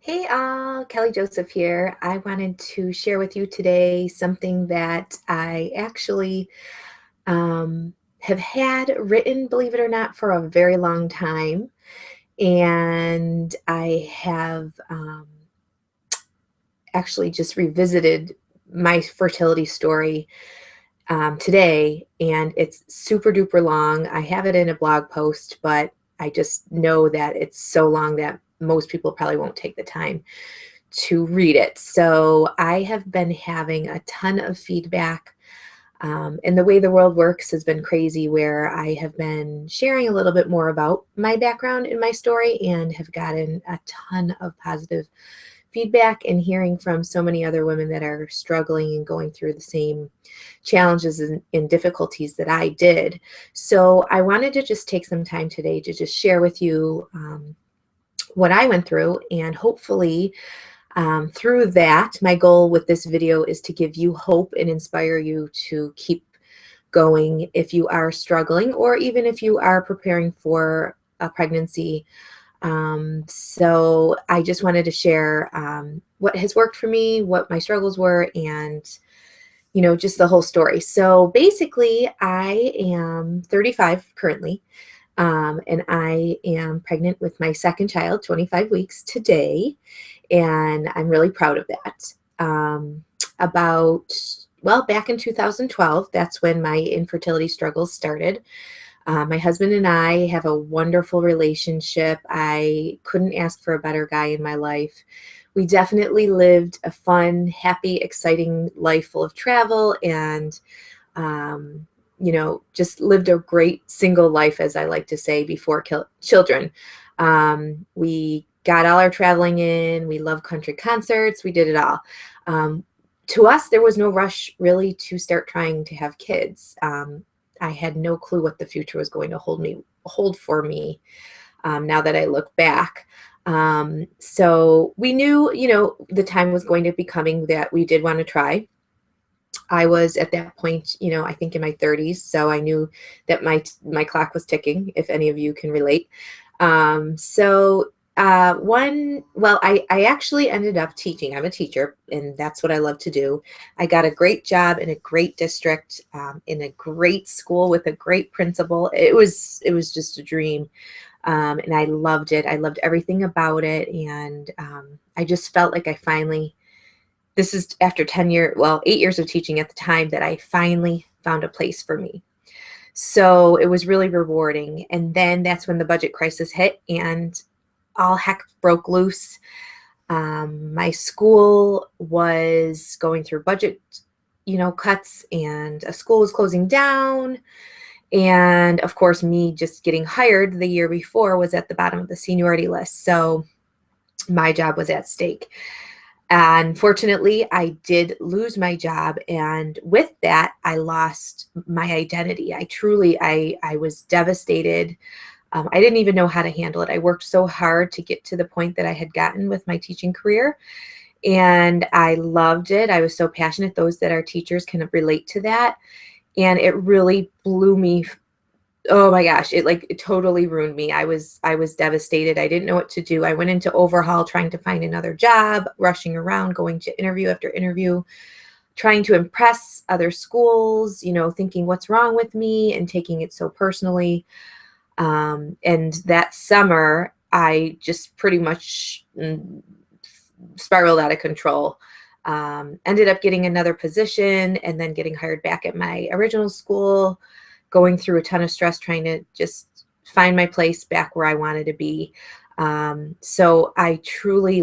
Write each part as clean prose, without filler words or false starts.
Hey all, Kelly Joseph here. I wanted to share with you today something that I actually have had written, believe it or not, for a very long time. And I have actually just revisited my fertility story today, and it's super duper long. I have it in a blog post, but I just know that it's so long that most people probably won't take the time to read it. So I have been having a ton of feedback. And the way the world works has been crazy, where I have been sharing a little bit more about my background in my story and have gotten a ton of positive feedback and hearing from so many other women that are struggling and going through the same challenges and difficulties that I did. So I wanted to just take some time today to just share with you what I went through, and hopefully through that, my goal with this video is to give you hope and inspire you to keep going if you are struggling, or even if you are preparing for a pregnancy. So I just wanted to share what has worked for me, what my struggles were, and just the whole story. So basically, I am 35 currently, and I am pregnant with my second child, 25 weeks today, and I'm really proud of that. Back in 2012, that's when my infertility struggles started. My husband and I have a wonderful relationship. I couldn't ask for a better guy in my life. We definitely lived a fun, happy, exciting life full of travel and, just lived a great single life, as I like to say, before children. We got all our traveling in. We love country concerts. We did it all. To us, there was no rush really to start trying to have kids. I had no clue what the future was going to hold for me. Now that I look back, so we knew, the time was going to be coming that we did want to try. I was at that point, I think in my 30s, so I knew that my clock was ticking, if any of you can relate. I actually ended up teaching. I'm a teacher, and that's what I love to do. I got a great job in a great district, in a great school with a great principal. It was just a dream, and I loved it. I loved everything about it, and I just felt like I finally. This is after 8 years of teaching at the time, that I finally found a place for me. So it was really rewarding. And then that's when the budget crisis hit and all heck broke loose. My school was going through budget, cuts, and a school was closing down. And of course, me just getting hired the year before was at the bottom of the seniority list. So my job was at stake. And fortunately, I did lose my job. And with that, I lost my identity. I was devastated. I didn't even know how to handle it. I worked so hard to get to the point that I had gotten with my teaching career. And I loved it. I was so passionate. Those that are teachers can relate to that. And it really blew me. Oh my gosh, it totally ruined me. I was devastated. I didn't know what to do. I went into overhaul trying to find another job, rushing around, going to interview after interview, trying to impress other schools, thinking what's wrong with me and taking it so personally. And that summer, I just pretty much spiraled out of control. Ended up getting another position and then getting hired back at my original school, going through a ton of stress trying to just find my place back where I wanted to be. So I truly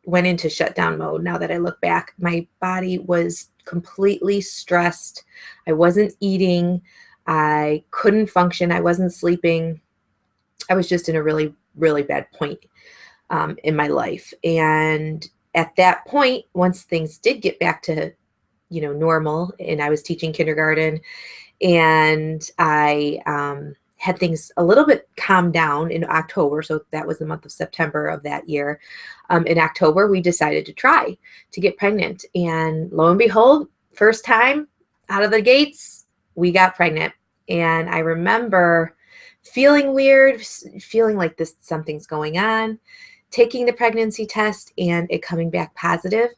went into shutdown mode. Now that I look back, my body was completely stressed. I wasn't eating. I couldn't function. I wasn't sleeping. I was just in a really, really bad point in my life. And at that point, once things did get back to, normal, and I was teaching kindergarten, and I had things a little bit calmed down in October. So that was the month of September of that year. In October, we decided to try to get pregnant. And lo and behold, first time out of the gates, we got pregnant. And I remember feeling weird, feeling like something's going on. taking the pregnancy test and it coming back positive.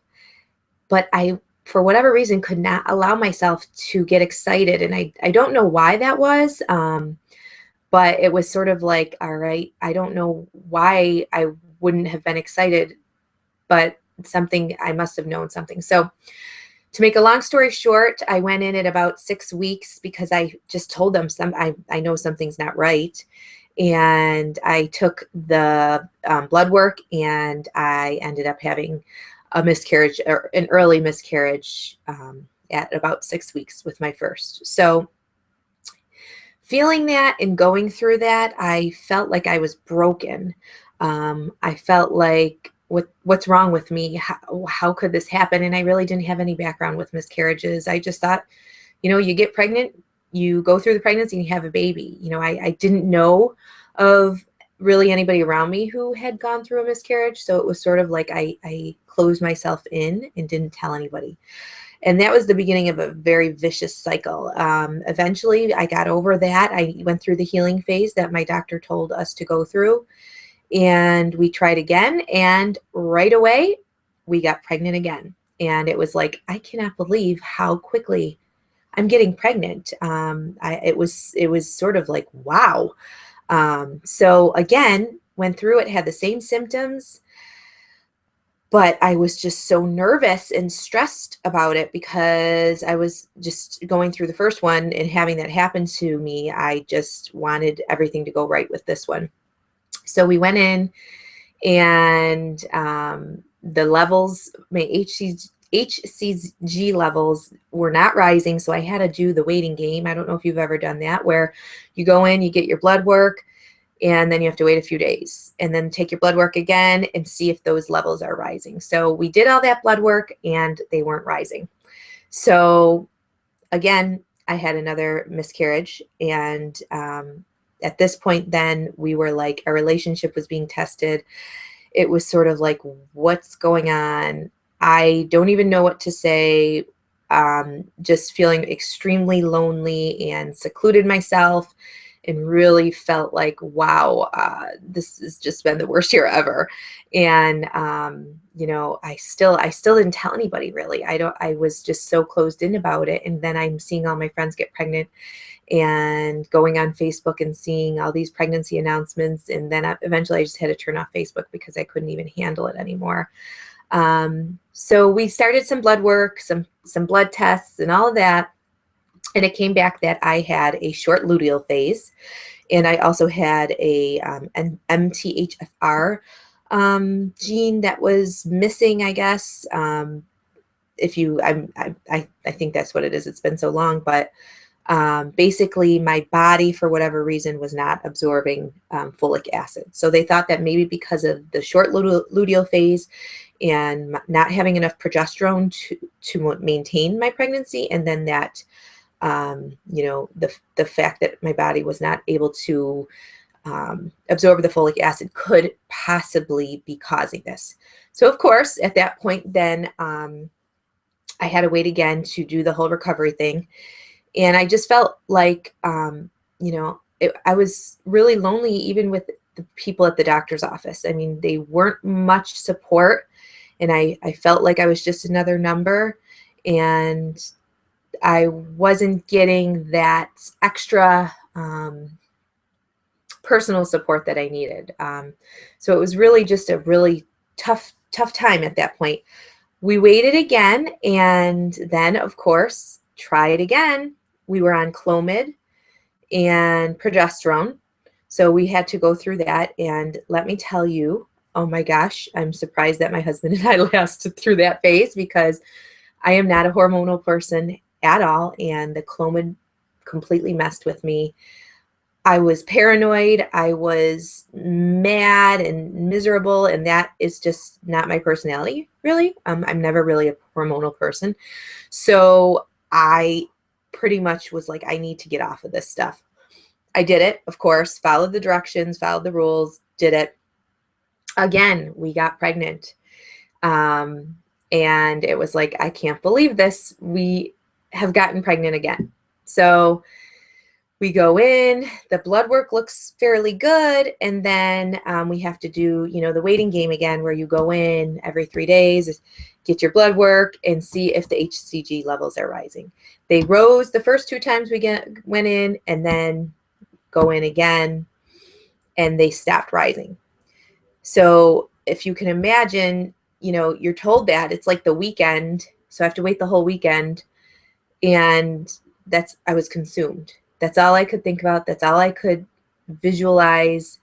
But I, for whatever reason, could not allow myself to get excited. And I don't know why that was. But it was sort of like, all right, I don't know why I wouldn't have been excited, but something, I must have known something. So to make a long story short, I went in at about 6 weeks because I just told them I know something's not right. And I took the blood work, and I ended up having a miscarriage, or an early miscarriage, at about 6 weeks with my first. So feeling that and going through that, I felt like I was broken. I felt like, what's wrong with me? How could this happen? And I really didn't have any background with miscarriages. I just thought, you get pregnant, you go through the pregnancy and you have a baby. I didn't know of really anybody around me who had gone through a miscarriage. So it was sort of like I closed myself in and didn't tell anybody. And that was the beginning of a very vicious cycle. Eventually, I got over that. I went through the healing phase that my doctor told us to go through. And we tried again. And right away, we got pregnant again. And it was like, I cannot believe how quickly I'm getting pregnant. It was sort of like, wow. So again, went through it, had the same symptoms. But I was just so nervous and stressed about it because I was just going through the first one and having that happen to me. I just wanted everything to go right with this one. So we went in, and the levels, my HCG levels were not rising. So I had to do the waiting game. I don't know if you've ever done that, where you go in, you get your blood work, and then you have to wait a few days and then take your blood work again and see if those levels are rising. So we did all that blood work and they weren't rising. So again, I had another miscarriage. And at this point, then we were like, our relationship was being tested. It was sort of like, what's going on? I don't even know what to say. Just feeling extremely lonely and secluded myself, and really felt like, wow, this has just been the worst year ever. And, I still didn't tell anybody really. I was just so closed in about it. And then I'm seeing all my friends get pregnant and going on Facebook and seeing all these pregnancy announcements. And then eventually I just had to turn off Facebook because I couldn't even handle it anymore. So we started some blood work, some blood tests and all of that. And it came back that I had a short luteal phase, and I also had an MTHFR gene that was missing, I guess. I think that's what it is. It's been so long, but basically my body, for whatever reason, was not absorbing folic acid. So they thought that maybe because of the short luteal phase and not having enough progesterone to maintain my pregnancy, and then that the fact that my body was not able to absorb the folic acid could possibly be causing this. So of course, at that point, then I had to wait again to do the whole recovery thing. And I just felt like, I was really lonely, even with the people at the doctor's office. I mean, they weren't much support, and I felt like I was just another number. And I wasn't getting that extra personal support that I needed. So it was really just a really tough time at that point. We waited again, and then, of course, try it again. We were on Clomid and progesterone. So we had to go through that. And let me tell you, oh my gosh, I'm surprised that my husband and I lasted through that phase, because I am not a hormonal person at all. And the Clomid completely messed with me. I was paranoid. I was mad and miserable. And that is just not my personality, really. I'm never really a hormonal person. So I pretty much was like, I need to get off of this stuff. I did it, of course, followed the directions, followed the rules, did it. Again, we got pregnant. And it was like, I can't believe this. We have gotten pregnant again. So We go in, the blood work looks fairly good, and then we have to do, the waiting game again, where you go in every 3 days, get your blood work, and see if the HCG levels are rising. They rose the first 2 times we went in, and then go in again, and they stopped rising. So if you can imagine, you're told that it's like the weekend, so I have to wait the whole weekend, and I was consumed. That's all I could think about. That's all I could visualize.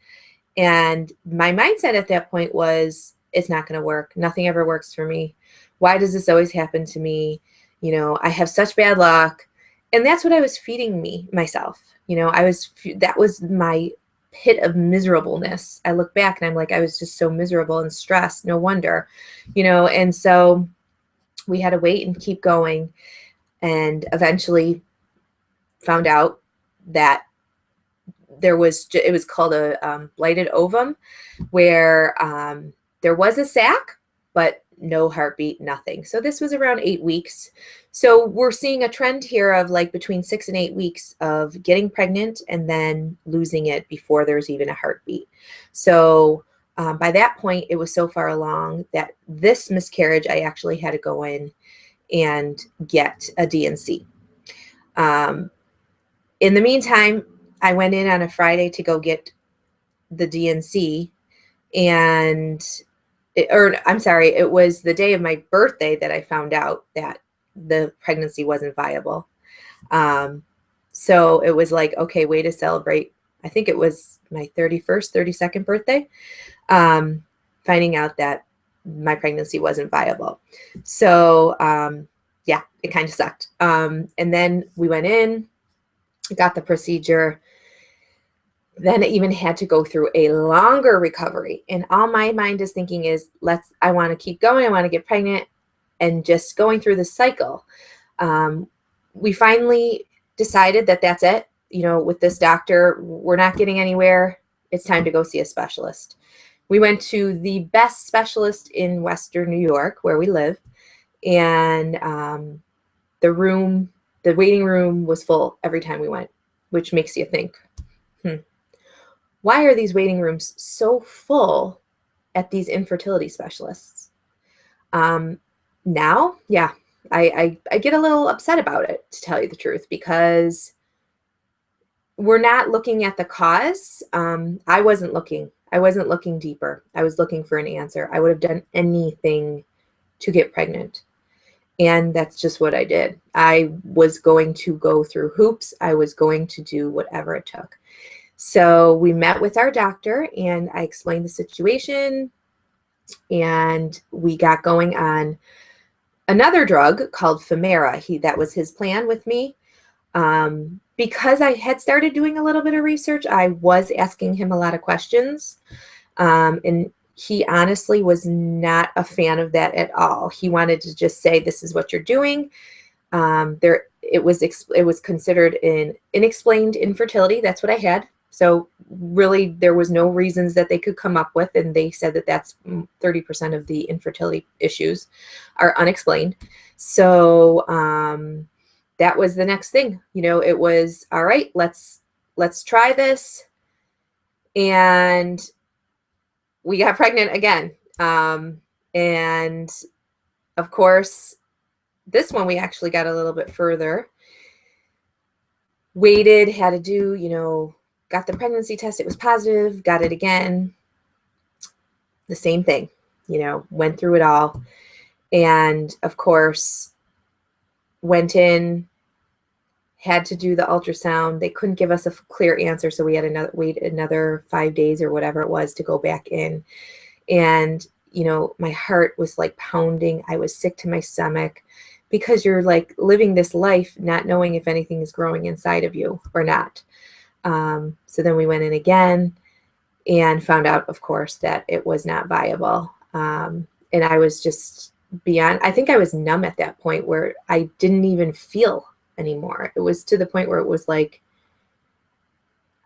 And my mindset at that point was, it's not going to work. Nothing ever works for me. Why does this always happen to me? I have such bad luck. And that's what I was feeding myself. That was my pit of miserableness. I look back and I'm like, I was just so miserable and stressed. No wonder, and so we had to wait and keep going, and eventually found out that it was called a blighted ovum, where there was a sac, but no heartbeat, nothing. So this was around 8 weeks. So we're seeing a trend here of like between 6 and 8 weeks of getting pregnant and then losing it before there's even a heartbeat. So by that point, it was so far along that this miscarriage, I actually had to go in and get a DNC. In the meantime, I went in on a Friday to go get the DNC, and it was the day of my birthday that I found out that the pregnancy wasn't viable. So it was like, okay, way to celebrate. I think it was my 31st, 32nd birthday, finding out that my pregnancy wasn't viable. So yeah, it kind of sucked. And then we went in, got the procedure. Then I even had to go through a longer recovery. And all my mind is thinking is, I want to keep going. I want to get pregnant, and just going through this cycle. We finally decided that that's it. With this doctor, we're not getting anywhere. It's time to go see a specialist. We went to the best specialist in Western New York, where we live. And the waiting room was full every time we went, which makes you think, why are these waiting rooms so full at these infertility specialists? Now, yeah, I get a little upset about it, to tell you the truth, because we're not looking at the cause. I wasn't looking deeper. I was looking for an answer. I would have done anything to get pregnant. And that's just what I did. I was going to go through hoops. I was going to do whatever it took. So we met with our doctor, and I explained the situation, and we got going on another drug called Femera. That was his plan with me. Because I had started doing a little bit of research, I was asking him a lot of questions. And he honestly was not a fan of that at all. He wanted to just say, this is what you're doing. It was considered an unexplained infertility. That's what I had. So really, there was no reasons that they could come up with, and they said that that's 30% of the infertility issues are unexplained. So that was the next thing. It was, all right, let's try this, and we got pregnant again. And of course, this one we actually got a little bit further. Waited, had to do, got the pregnancy test. It was positive, got it again. The same thing, went through it all. And of course, went in, had to do the ultrasound. They couldn't give us a clear answer. So we had to wait another 5 days or whatever it was to go back in. And, my heart was like pounding. I was sick to my stomach, because you're like living this life not knowing if anything is growing inside of you or not. So then we went in again and found out, of course, that it was not viable. And I was just I think I was numb at that point, where I didn't even feel anymore. It was to the point where it was like,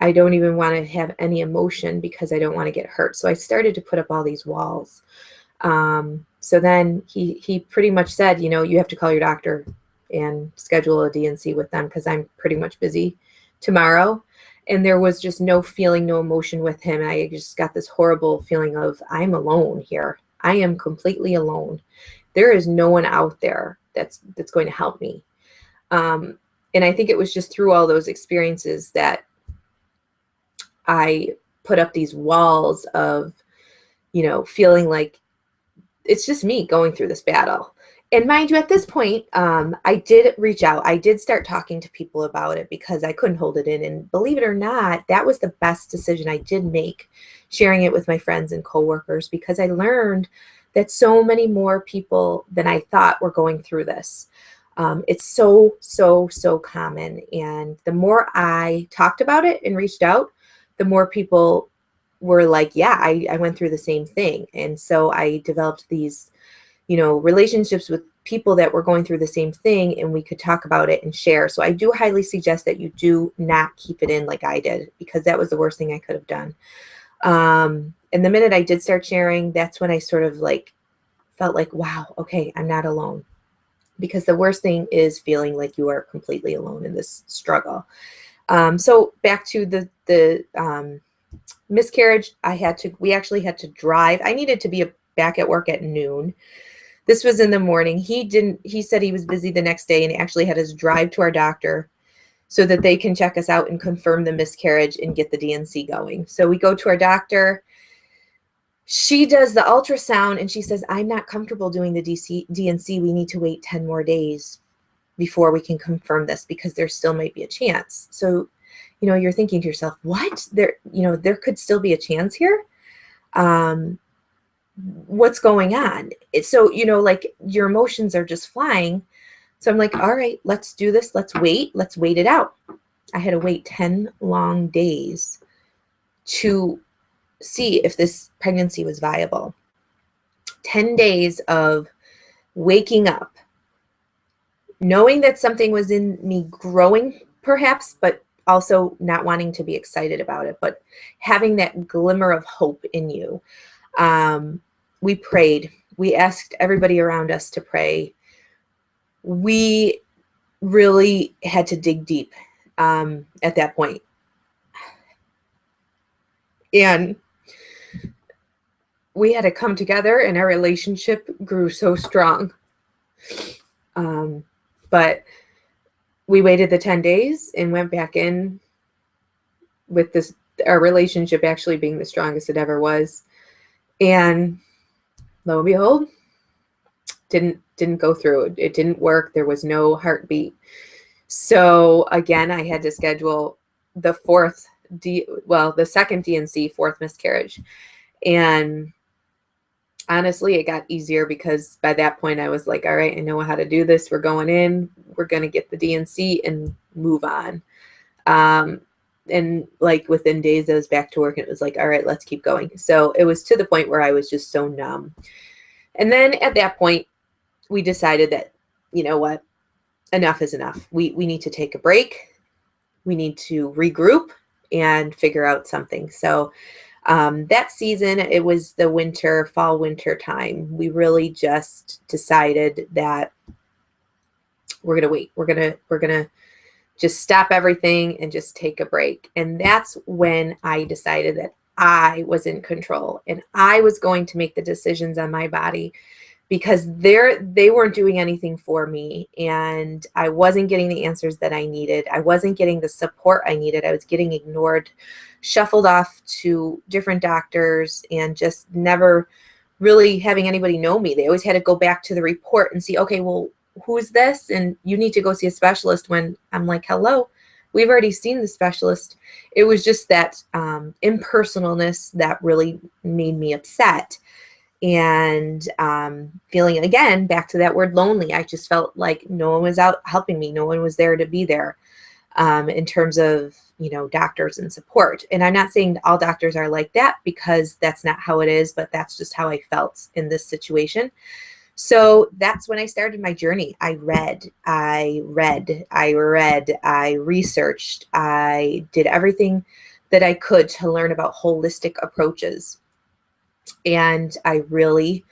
I don't even want to have any emotion, because I don't want to get hurt. So I started to put up all these walls. So then he pretty much said, you have to call your doctor and schedule a DNC with them, because I'm pretty much busy tomorrow. And there was just no feeling, no emotion with him. And I just got this horrible feeling of, I'm alone here. I am completely alone. There is no one out there that's going to help me. And I think it was just through all those experiences that I put up these walls of, feeling like it's just me going through this battle. And mind you, at this point, I did reach out. I did start talking to people about it because I couldn't hold it in. And believe it or not, that was the best decision I did make, sharing it with my friends and coworkers, because I learned that so many more people than I thought were going through this. It's so, so, so common. And the more I talked about it and reached out, the more people were like, yeah, I went through the same thing. And so I developed these, relationships with people that were going through the same thing, and we could talk about it and share. So I do highly suggest that you do not keep it in like I did, because that was the worst thing I could have done. And the minute I did start sharing, that's when I sort of felt like, wow, okay, I'm not alone. Because the worst thing is feeling like you are completely alone in this struggle. So back to the miscarriage, we actually had to drive. I needed to be back at work at noon. This was in the morning. He said he was busy the next day, and he actually had us drive to our doctor so that they can check us out and confirm the miscarriage and get the D&C going. So we go to our doctor. She does the ultrasound, and she says, I'm not comfortable doing the D&C. We need to wait 10 more days before we can confirm this, because there still might be a chance. So, you're thinking to yourself, what? There could still be a chance here? What's going on? So, your emotions are just flying. So I'm like, all right, let's do this. Let's wait it out. I had to wait 10 long days to see if this pregnancy was viable. 10 days of waking up, knowing that something was in me growing perhaps, but also not wanting to be excited about it, but having that glimmer of hope in you. We prayed. We asked everybody around us to pray. We really had to dig deep at that point. And we had to come together, and our relationship grew so strong. But we waited the 10 days and went back in with our relationship actually being the strongest it ever was. And lo and behold, didn't go through. It didn't work. There was no heartbeat. So again, I had to schedule the second D&C, fourth miscarriage. And honestly, it got easier, because by that point I was like, all right, I know how to do this. We're going in, we're going to get the D&C and move on. And within days I was back to work, and it was like, all right, let's keep going. So it was to the point where I was just so numb. And then at that point, we decided that, you know what, enough is enough. We need to take a break. We need to regroup and figure out something. So that season, it was the fall winter time. We really just decided that we're going to wait. We're going to just stop everything and just take a break. And that's when I decided that I was in control, and I was going to make the decisions on my body, because they weren't doing anything for me, and I wasn't getting the answers that I needed. I wasn't getting the support I needed. I was getting ignored, shuffled off to different doctors, and just never really having anybody know me. They always had to go back to the report and see, okay, well, who's this? And you need to go see a specialist, when I'm like, hello, we've already seen the specialist. It was just that impersonalness that really made me upset. And feeling, again, back to that word, lonely. I just felt like no one was out helping me. No one was there to be there in terms of, doctors and support. And I'm not saying all doctors are like that, because that's not how it is, but that's just how I felt in this situation. So that's when I started my journey. I researched, I did everything that I could to learn about holistic approaches. And I really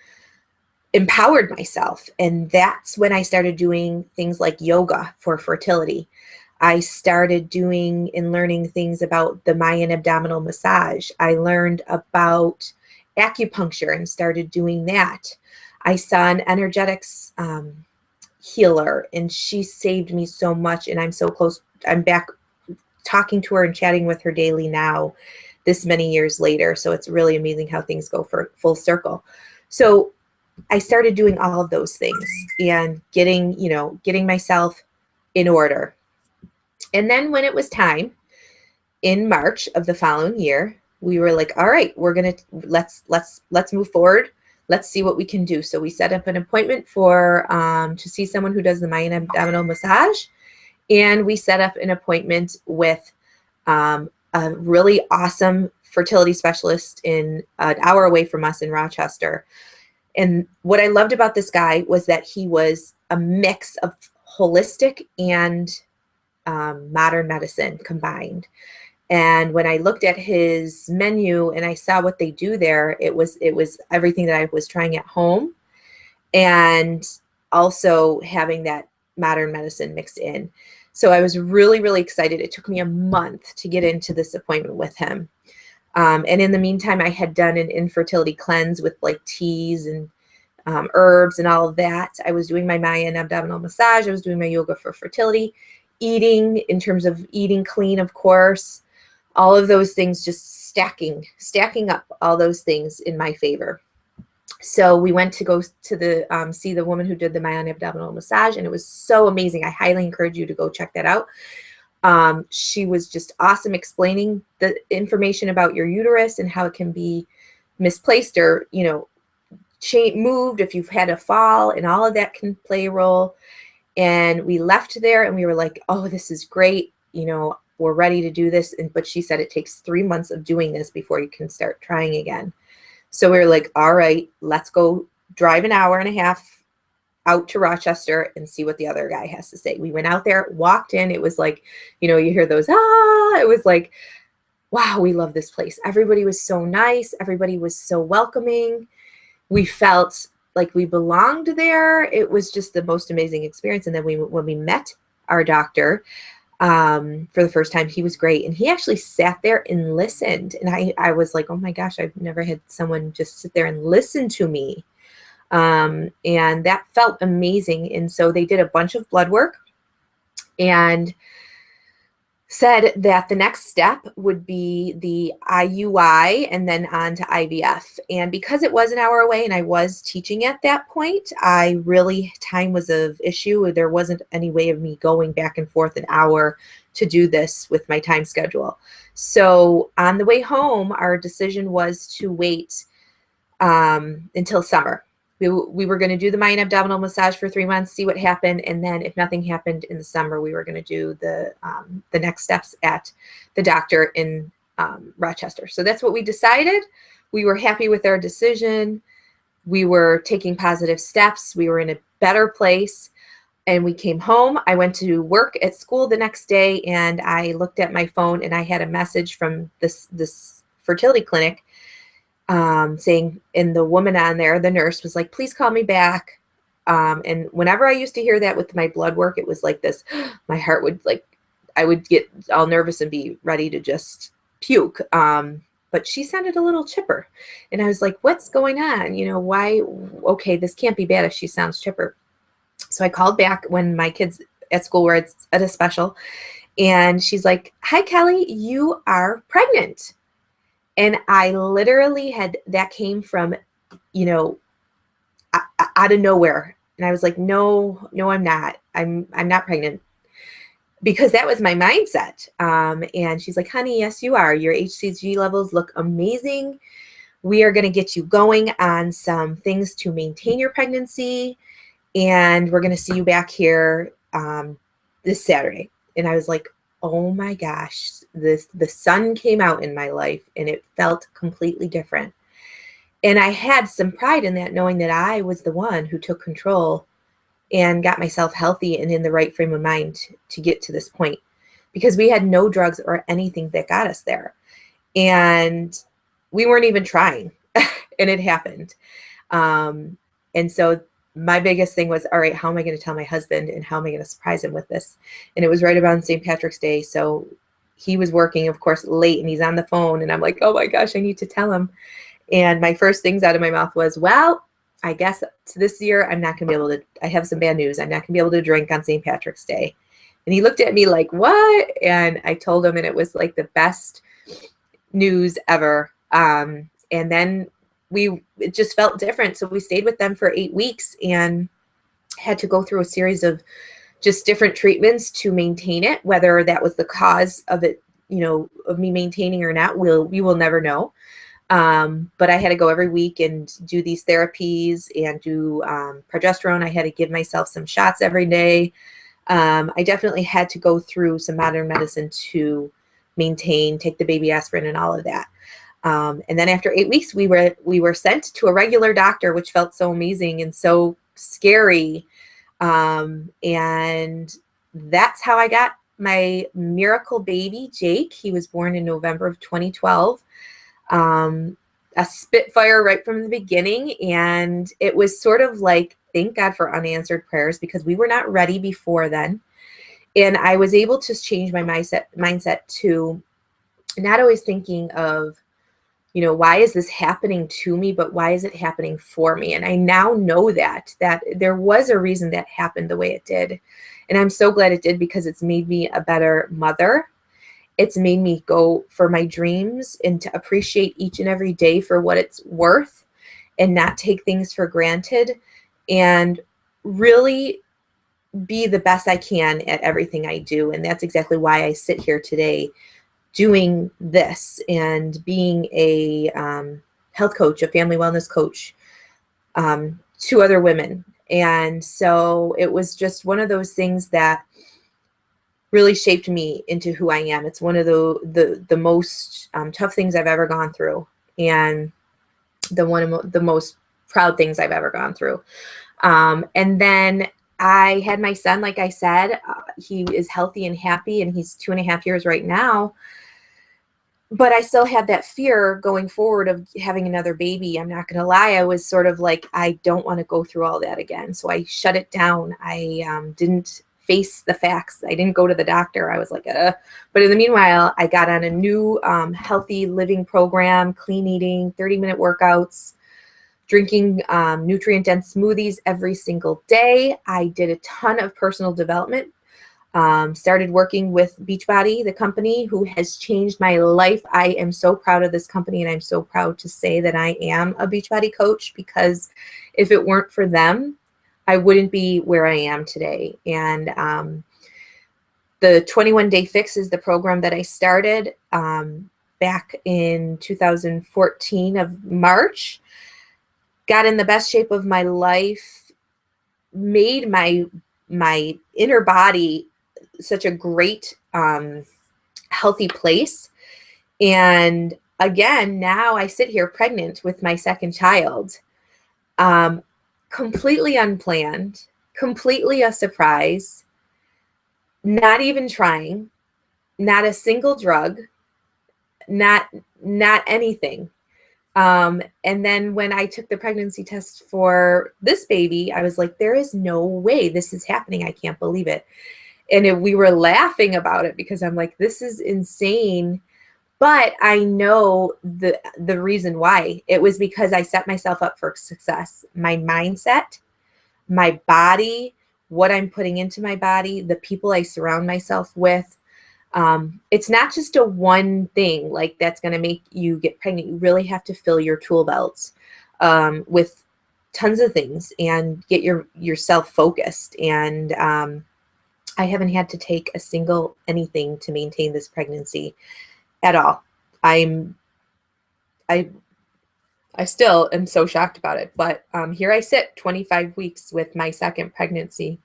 empowered myself. And that's when I started doing things like yoga for fertility. I started doing and learning things about the Mayan abdominal massage. I learned about acupuncture and started doing that. I saw an energetics healer, and she saved me so much, and I'm so close. I'm back talking to her and chatting with her daily now, this many years later. So it's really amazing how things go for full circle. So I started doing all of those things and getting myself in order. And then when it was time in March of the following year, we were like, all right, we're going to let's move forward. Let's see what we can do. So we set up an appointment for to see someone who does the Mayan abdominal massage. And we set up an appointment with a really awesome fertility specialist in an hour away from us in Rochester. And what I loved about this guy was that he was a mix of holistic and modern medicine combined. And when I looked at his menu and I saw what they do there, it was everything that I was trying at home, and also having that modern medicine mixed in. So I was really, really excited. It took me a month to get into this appointment with him. And in the meantime, I had done an infertility cleanse with like teas and herbs and all of that. I was doing my Mayan abdominal massage. I was doing my yoga for fertility, eating in terms of eating clean, of course, all of those things just stacking up all those things in my favor. So we went to go to the see the woman who did the Mayan abdominal massage, and it was so amazing. I highly encourage you to go check that out. She was just awesome, explaining the information about your uterus and how it can be misplaced or, moved if you've had a fall, and all of that can play a role. And we left there and we were like, oh, this is great. We're ready to do this. But she said it takes 3 months of doing this before you can start trying again. So we were like, all right, let's go drive an hour and a half out to Rochester and see what the other guy has to say. We went out there, walked in. It was like, you hear those, it was like, wow, we love this place. Everybody was so nice. Everybody was so welcoming. We felt like we belonged there. It was just the most amazing experience. And then when we met our doctor for the first time, he was great. And he actually sat there and listened. And I was like, oh my gosh, I've never had someone just sit there and listen to me. And that felt amazing. And so they did a bunch of blood work and said that the next step would be the IUI and then on to IVF. And because it was an hour away and I was teaching at that point, time was an issue. There wasn't any way of me going back and forth an hour to do this with my time schedule. So on the way home, our decision was to wait until summer. We were going to do the Mayan abdominal massage for 3 months, see what happened. And then if nothing happened in the summer, we were going to do the next steps at the doctor in Rochester. So that's what we decided. We were happy with our decision. We were taking positive steps. We were in a better place. And we came home. I went to work at school the next day, and I looked at my phone and I had a message from this fertility clinic saying, and the woman on there, the nurse, was like, please call me back. And whenever I used to hear that with my blood work, it was like this, my heart would I would get all nervous and be ready to just puke. But she sounded a little chipper. And I was like, what's going on? Why? Okay, this can't be bad if she sounds chipper. So I called back when my kids at school were at a special, and she's like, hi, Kelly, you are pregnant. And I literally that came from, out of nowhere. And I was like, no, I'm not. I'm not pregnant, because that was my mindset. And she's like, honey, yes, you are. Your HCG levels look amazing. We are going to get you going on some things to maintain your pregnancy. And we're going to see you back here this Saturday. And I was like, oh my gosh, the sun came out in my life, and it felt completely different. And I had some pride in that, knowing that I was the one who took control and got myself healthy and in the right frame of mind to get to this point, because we had no drugs or anything that got us there. And we weren't even trying, and it happened. And so my biggest thing was, all right, how am I going to tell my husband and how am I going to surprise him with this? And it was right around St. Patrick's Day. So he was working, of course, late, and he's on the phone, and I'm like, oh my gosh, I need to tell him. And my first things out of my mouth was, well, I guess this year I'm not going to be able to, I have some bad news. I'm not going to be able to drink on St. Patrick's Day. And he looked at me like, what? And I told him, and it was like the best news ever. And then it just felt different. So we stayed with them for 8 weeks and had to go through a series of just different treatments to maintain it. Whether that was the cause of it, of me maintaining or not, we will never know. But I had to go every week and do these therapies and do progesterone. I had to give myself some shots every day. I definitely had to go through some modern medicine to take the baby aspirin and all of that. And then after 8 weeks, we were sent to a regular doctor, which felt so amazing and so scary. And that's how I got my miracle baby, Jake. He was born in November of 2012. A Spitfire right from the beginning. And it was sort of like, thank God for unanswered prayers, because we were not ready before then. And I was able to change my mindset to not always thinking of, why is this happening to me, but why is it happening for me? And I now know that there was a reason that happened the way it did. And I'm so glad it did, because it's made me a better mother. It's made me go for my dreams and to appreciate each and every day for what it's worth and not take things for granted and really be the best I can at everything I do. And that's exactly why I sit here today doing this and being a health coach, a family wellness coach to other women. And so it was just one of those things that really shaped me into who I am. It's one of the most tough things I've ever gone through, and one of the most proud things I've ever gone through. And then I had my son, like I said. He is healthy and happy, and he's 2.5 years right now. But I still had that fear going forward of having another baby. I'm not going to lie. I was sort of like, I don't want to go through all that again. So I shut it down. I didn't face the facts. I didn't go to the doctor. I was like, But in the meanwhile, I got on a new healthy living program, clean eating, 30-minute workouts, drinking nutrient-dense smoothies every single day. I did a ton of personal development. Started working with Beachbody, the company, who has changed my life. I am so proud of this company, and I'm so proud to say that I am a Beachbody coach, because if it weren't for them, I wouldn't be where I am today. And the 21-Day Fix is the program that I started back in 2014 of March. Got in the best shape of my life, made my inner body such a great, healthy place. And again, now I sit here pregnant with my second child, completely unplanned, completely a surprise, not even trying, not a single drug, not anything. And then when I took the pregnancy test for this baby, I was like, there is no way this is happening. I can't believe it. And we were laughing about it, because I'm like, this is insane. But I know the reason why. It was because I set myself up for success. My mindset, my body, what I'm putting into my body, the people I surround myself with. It's not just a one thing like that's going to make you get pregnant. You really have to fill your tool belts with tons of things and get yourself focused. And I haven't had to take a single anything to maintain this pregnancy at all. I still am so shocked about it, but here I sit 25 weeks with my second pregnancy.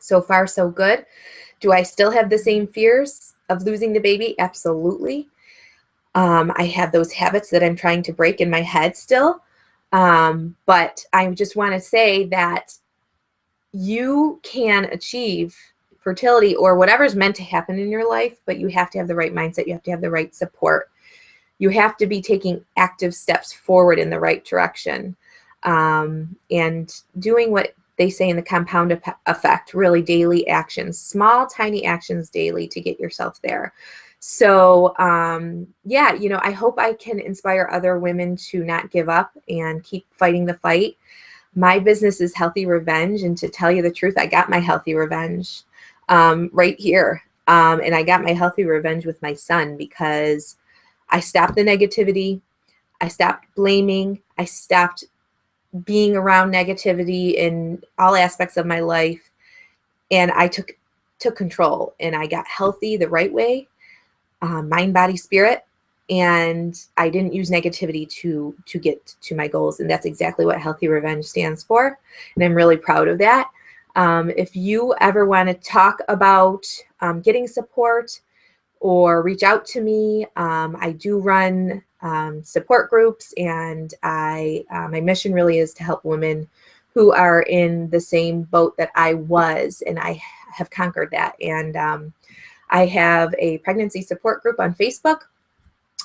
So far, so good. Do I still have the same fears of losing the baby? Absolutely. I have those habits that I'm trying to break in my head still. But I just want to say that you can achieve fertility or whatever's meant to happen in your life, but you have to have the right mindset. You have to have the right support. You have to be taking active steps forward in the right direction. and doing what they say in the compound effect, really daily actions, small, tiny actions daily to get yourself there. So yeah, you know, I hope I can inspire other women to not give up and keep fighting the fight. My business is Healthy Revenge, and to tell you the truth, I got my healthy revenge right here. And I got my healthy revenge with my son, because I stopped the negativity. I stopped blaming. I stopped being around negativity in all aspects of my life. And I took control, and I got healthy the right way, mind, body, spirit. And I didn't use negativity to get to my goals. And that's exactly what Healthy Revenge stands for. And I'm really proud of that. If you ever want to talk about getting support or reach out to me, I do run support groups, and my mission really is to help women who are in the same boat that I was, and I have conquered that. And I have a pregnancy support group on Facebook.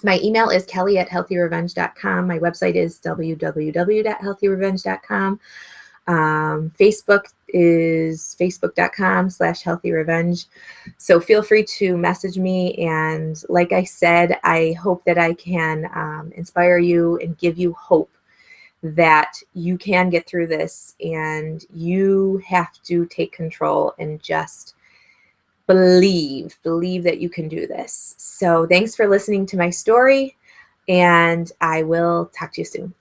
My email is kelly@healthyrevenge.com. My website is www.healthyrevenge.com. Facebook is facebook.com/healthyrevenge. So feel free to message me. And like I said, I hope that I can inspire you and give you hope that you can get through this, and you have to take control and just believe that you can do this. So thanks for listening to my story, and I will talk to you soon.